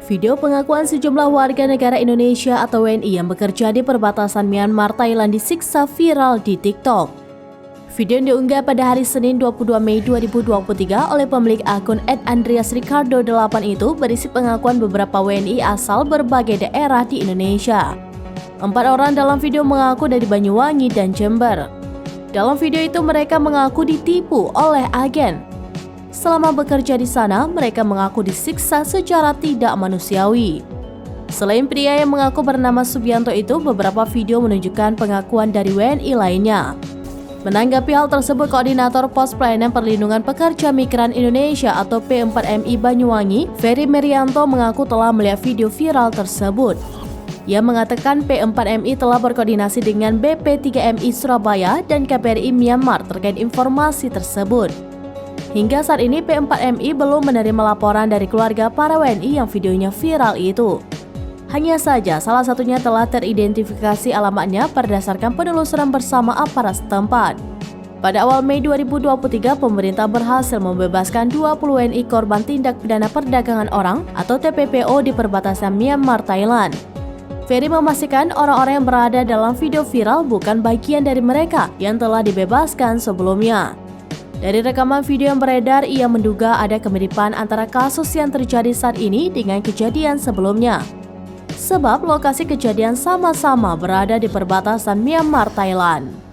Video pengakuan sejumlah warga negara Indonesia atau WNI yang bekerja di perbatasan Myanmar, Thailand disiksa viral di TikTok. Video yang diunggah pada hari Senin 22 Mei 2023 oleh pemilik akun @andreasricardo8 itu berisi pengakuan beberapa WNI asal berbagai daerah di Indonesia. 4 orang dalam video mengaku dari Banyuwangi dan Jember. Dalam video itu mereka mengaku ditipu oleh agen. Selama bekerja di sana, mereka mengaku disiksa secara tidak manusiawi. Selain pria yang mengaku bernama Subianto itu, beberapa video menunjukkan pengakuan dari WNI lainnya. Menanggapi hal tersebut, Koordinator Pos Pelayanan Perlindungan Pekerja Migran Indonesia atau P4MI Banyuwangi, Ferry Merianto mengaku telah melihat video viral tersebut. Ia mengatakan P4MI telah berkoordinasi dengan BP3MI Surabaya dan KBRI Myanmar terkait informasi tersebut. Hingga saat ini P4MI belum menerima laporan dari keluarga para WNI yang videonya viral itu. Hanya saja salah satunya telah teridentifikasi alamatnya berdasarkan penelusuran bersama aparat setempat. Pada awal Mei 2023, pemerintah berhasil membebaskan 20 WNI korban tindak pidana perdagangan orang atau TPPO di perbatasan Myanmar, Thailand. Ferry memastikan orang-orang yang berada dalam video viral bukan bagian dari mereka yang telah dibebaskan sebelumnya. Dari rekaman video yang beredar, ia menduga ada kemiripan antara kasus yang terjadi saat ini dengan kejadian sebelumnya. Sebab lokasi kejadian sama-sama berada di perbatasan Myanmar, Thailand.